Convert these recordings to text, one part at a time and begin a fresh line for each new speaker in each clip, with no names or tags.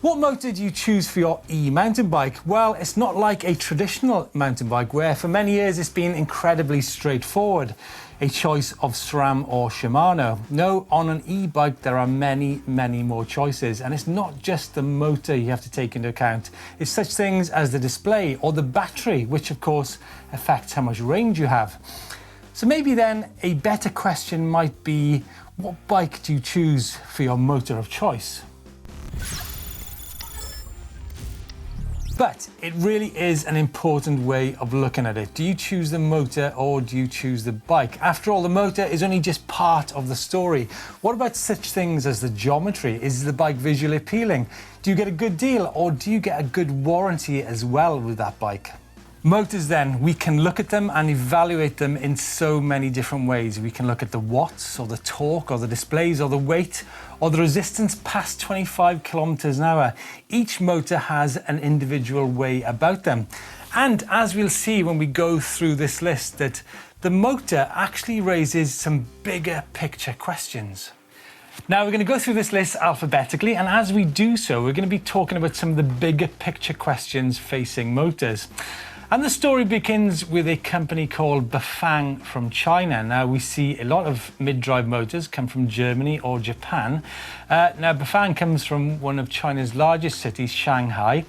What motor do you choose for your e-mountain bike? Well, it's not like a traditional mountain bike where for many years it's been incredibly straightforward. A choice of SRAM or Shimano. No, on an e-bike there are many more choices, and it's not just the motor you have to take into account. It's such things as the display or the battery, which of course affects how much range you have. So maybe then a better question might be, what bike do you choose for your motor of choice? But it really is an important way of looking at it. Do you choose the motor or do you choose the bike? After all, the motor is only just part of the story. What about such things as the geometry? Is the bike visually appealing? Do you get a good deal or do you get a good warranty as well with that bike? Motors then, we can look at them and evaluate them in so many different ways. We can look at the watts or the torque or the displays or the weight or the resistance past 25 kilometers an hour. Each motor has an individual way about them. And as we'll see when we go through this list, that the motor actually raises some bigger picture questions. Now we're going to go through this list alphabetically, and as we do so, we're going to be talking about some of the bigger picture questions facing motors. And the story begins with a company called Bafang from China. Now we see a lot of mid-drive motors come from Germany or Japan. Now Bafang comes from one of China's largest cities, Shanghai.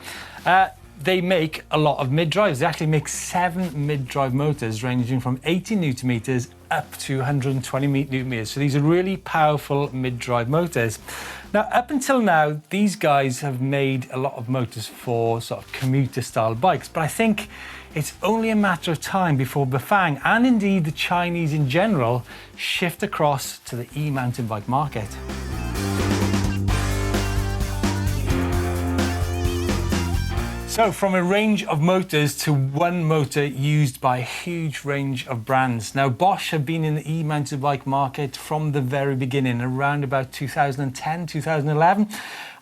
They make a lot of mid-drives. They actually make 7 mid-drive motors ranging from 80 Newton meters up to 120 Newton meters. So these are really powerful mid-drive motors. Now, up until now, these guys have made a lot of motors for sort of commuter style bikes, but I think it's only a matter of time before Bafang and indeed the Chinese in general shift across to the e-mountain bike market. So from a range of motors to one motor used by a huge range of brands. Now Bosch have been in the e-mountain bike market from the very beginning, around about 2010, 2011.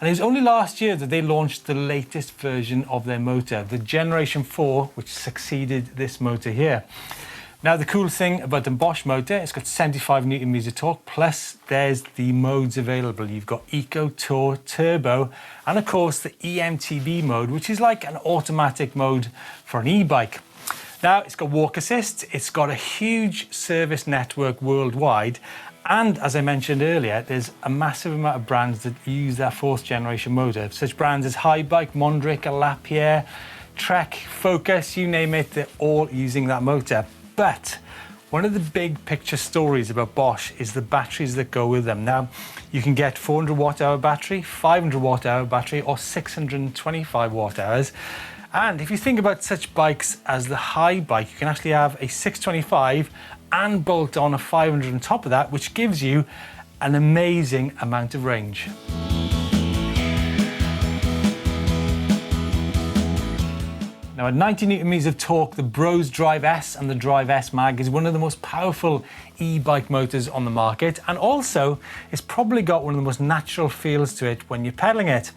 And it was only last year that they launched the latest version of their motor, the Generation 4, which succeeded this motor here. Now the cool thing about the Bosch motor, it's got 75 Newton meters of torque, plus there's the modes available. You've got Eco, Tour, Turbo, and of course the eMTB mode, which is like an automatic mode for an e-bike. Now it's got walk assist, it's got a huge service network worldwide, and as I mentioned earlier, there's a massive amount of brands that use their 4th generation motor. Such brands as Bike, Mondrick, Lapierre, Trek, Focus, you name it, they're all using that motor. But one of the big picture stories about Bosch is the batteries that go with them. Now, you can get 400 watt hour battery, 500 watt hour battery, or 625 watt hours. And if you think about such bikes as the Bike, you can actually have a 625 and bolt on a 500 on top of that, which gives you an amazing amount of range. Now at 90 Newton meters of torque, the Brose Drive S and the Drive S Mag is one of the most powerful e-bike motors on the market, and also it's probably got one of the most natural feels to it when you're pedaling it.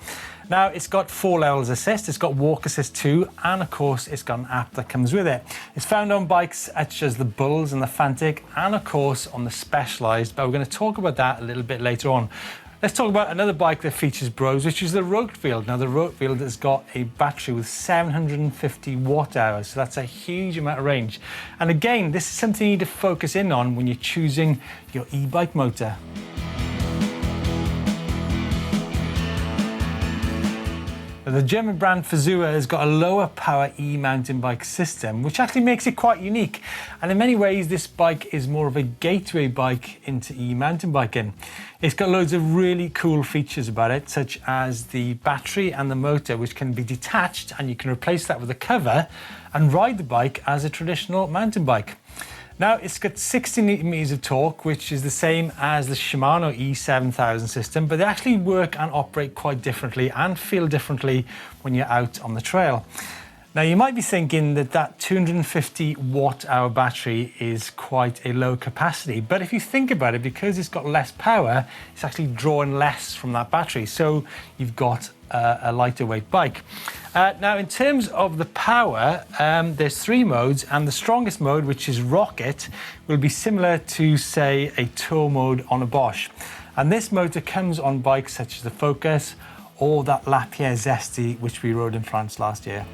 Now it's got 4 levels assist, it's got walk assist too, and of course it's got an app that comes with it. It's found on bikes such as the Bulls and the Fantic, and of course on the Specialized, but we're going to talk about that a little bit later on. Let's talk about another bike that features Brose, which is the Rotefield. Now the Rotefield has got a battery with 750 watt hours, so that's a huge amount of range. And again, this is something you need to focus in on when you're choosing your e-bike motor. The German brand Fazua has got a lower power e-mountain bike system, which actually makes it quite unique. And in many ways, this bike is more of a gateway bike into e-mountain biking. It's got loads of really cool features about it, such as the battery and the motor, which can be detached, and you can replace that with a cover and ride the bike as a traditional mountain bike. Now it's got 60 Newton meters of torque, which is the same as the Shimano E7000 system, but they actually work and operate quite differently and feel differently when you're out on the trail. Now you might be thinking that that 250 watt hour battery is quite a low capacity, but if you think about it, because it's got less power, it's actually drawing less from that battery, so you've got a lighter weight bike. Now in terms of the power, there's 3 modes, and the strongest mode, which is Rocket, will be similar to say a tour mode on a Bosch. And this motor comes on bikes such as the Focus or that Lapierre Zesty, which we rode in France last year.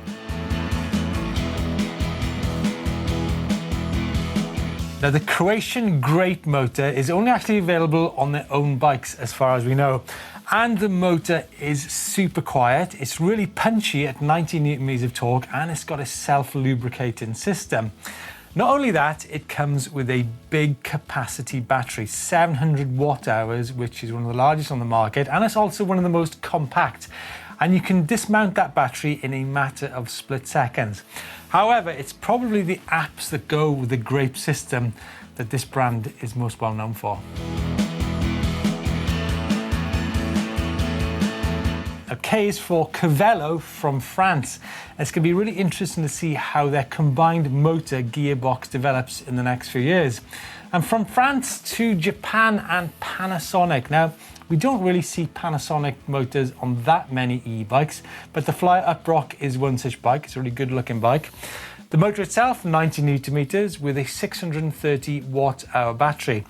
Now, the Croatian Greyp motor is only actually available on their own bikes as far as we know. And the motor is super quiet. It's really punchy at 90 Nm of torque, and it's got a self-lubricating system. Not only that, it comes with a big capacity battery, 700 watt hours, which is one of the largest on the market, and it's also one of the most compact. And you can dismount that battery in a matter of split seconds. However, it's probably the apps that go with the Greyp system that this brand is most well known for. K is for Kervelo from France. It's going to be really interesting to see how their combined motor gearbox develops in the next few years. And from France to Japan and Panasonic. Now, we don't really see Panasonic motors on that many e-bikes, but the Fly Uprock is one such bike. It's a really good looking bike. The motor itself, 90 Nm with a 630 watt-hour battery.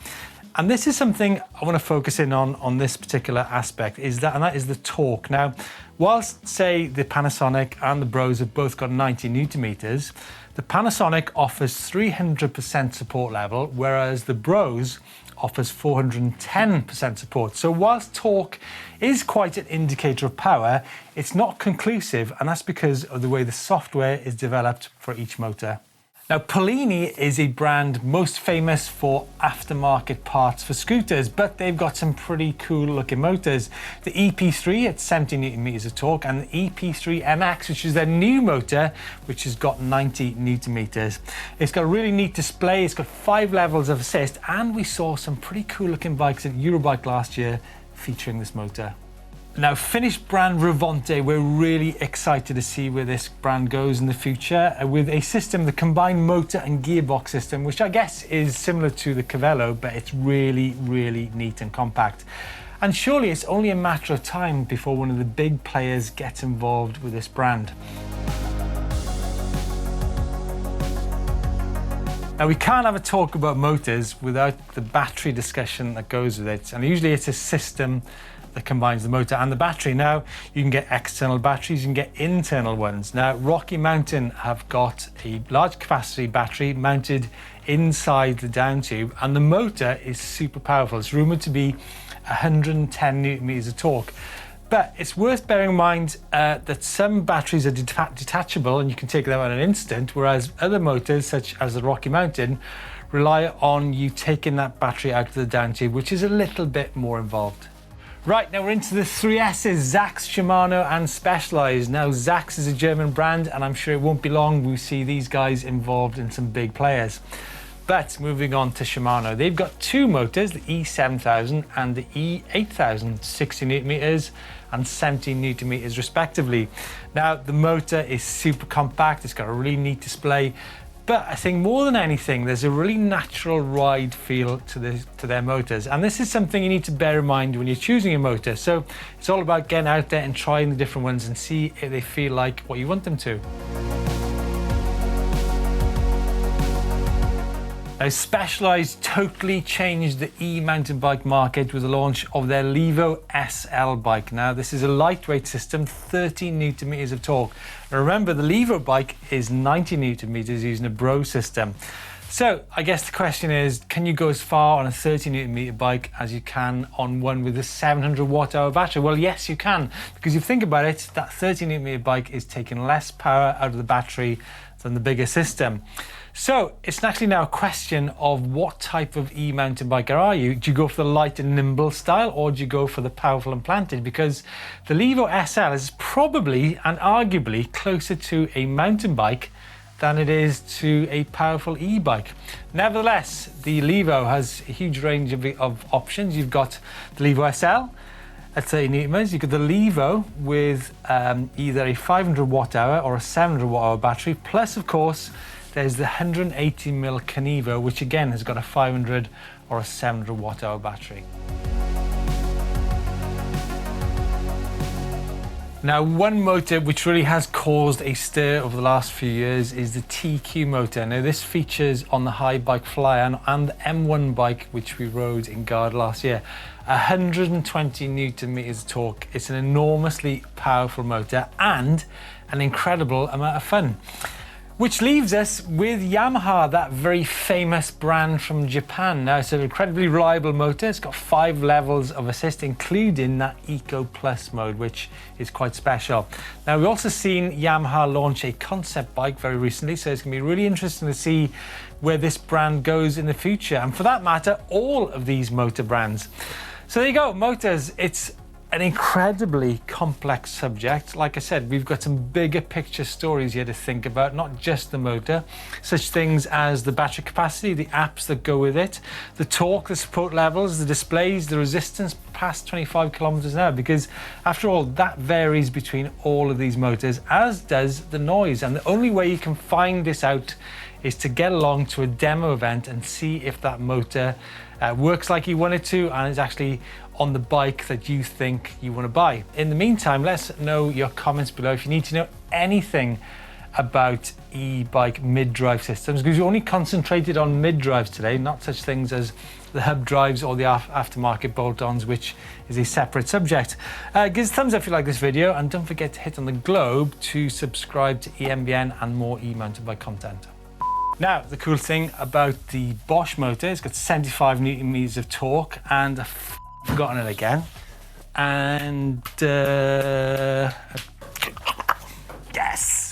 And this is something I want to focus in on this particular aspect, and that is the torque. Now, whilst, say, the Panasonic and the Brose have both got 90 Nm, the Panasonic offers 300% support level, whereas the Brose offers 410% support. So whilst torque is quite an indicator of power, it's not conclusive, and that's because of the way the software is developed for each motor. Now, Polini is a brand most famous for aftermarket parts for scooters, but they've got some pretty cool looking motors. The EP3 at 70 Nm of torque, and the EP3 MX, which is their new motor, which has got 90 Nm. It's got a really neat display, it's got 5 levels of assist, and we saw some pretty cool looking bikes at EBIKE last year featuring this motor. Now, Finnish brand Revonte, we're really excited to see where this brand goes in the future with a system, the combined motor and gearbox system, which I guess is similar to the Kervelo, but it's really, really neat and compact. And surely it's only a matter of time before one of the big players gets involved with this brand. Now, we can't have a talk about motors without the battery discussion that goes with it. And usually it's a system that combines the motor and the battery. Now, you can get external batteries, you can get internal ones. Now, Rocky Mountain have got a large capacity battery mounted inside the down tube, and the motor is super powerful. It's rumored to be 110 Nm of torque. But it's worth bearing in mind that some batteries are detachable and you can take them at an instant, whereas other motors, such as the Rocky Mountain, rely on you taking that battery out of the down tube, which is a little bit more involved. Right, now we're into the 3S's, Sachs, Shimano and Specialized. Now, Sachs is a German brand, and I'm sure it won't be long we see these guys involved in some big players. But moving on to Shimano, they've got 2 motors, the E7000 and the E8000, 60 Nm and 70 Nm respectively. Now, the motor is super compact, it's got a really neat display, but I think more than anything, there's a really natural ride feel to their motors. And this is something you need to bear in mind when you're choosing a motor. So it's all about getting out there and trying the different ones and see if they feel like what you want them to. Now, Specialized totally changed the e-mountain bike market with the launch of their Levo SL bike. Now, this is a lightweight system, 30 Nm of torque. And remember, the Levo bike is 90 Nm using a Brose system. So I guess the question is, can you go as far on a 30 Nm bike as you can on one with a 700 watt-hour battery? Well, yes, you can, because if you think about it, that 30 Nm bike is taking less power out of the battery than the bigger system. So it's actually now a question of what type of e-mountain biker are you? Do you go for the light and nimble style, or do you go for the powerful and planted? Because the Levo SL is probably and arguably closer to a mountain bike than it is to a powerful e-bike. Nevertheless, the Levo has a huge range of options. You've got the Levo SL at 30 Nm. You've got the Levo with either a 500 watt-hour or a 700 watt-hour battery, plus, of course, there's the 180mm Canevo, which again has got a 500 or a 700 watt-hour battery. Now, one motor which really has caused a stir over the last few years is the TQ motor. Now, this features on the high bike Flyer and the M1 bike, which we rode in Gard last year. 120 Newton meters of torque. It's an enormously powerful motor and an incredible amount of fun. Which leaves us with Yamaha, that very famous brand from Japan. Now, it's an incredibly reliable motor. It's got 5 levels of assist, including that Eco Plus mode, which is quite special. Now, we've also seen Yamaha launch a concept bike very recently, so it's going to be really interesting to see where this brand goes in the future. And for that matter, all of these motor brands. So there you go, motors. It's an incredibly complex subject. Like I said, we've got some bigger picture stories here to think about, not just the motor. Such things as the battery capacity, the apps that go with it, the torque, the support levels, the displays, the resistance past 25 kilometers an hour, because after all, that varies between all of these motors, as does the noise. And the only way you can find this out is to get along to a demo event and see if that motor works like you want it to and is actually on the bike that you think you want to buy. In the meantime, let us know your comments below if you need to know anything about e-bike mid-drive systems, because we only concentrated on mid-drives today, not such things as the hub drives or the aftermarket bolt-ons, which is a separate subject. Give us a thumbs up if you like this video, and don't forget to hit on the globe to subscribe to EMBN and more e-mountain bike content. Now, the cool thing about the Bosch motor, it's got 75 Newton meters of torque, and I've forgotten it again. And yes.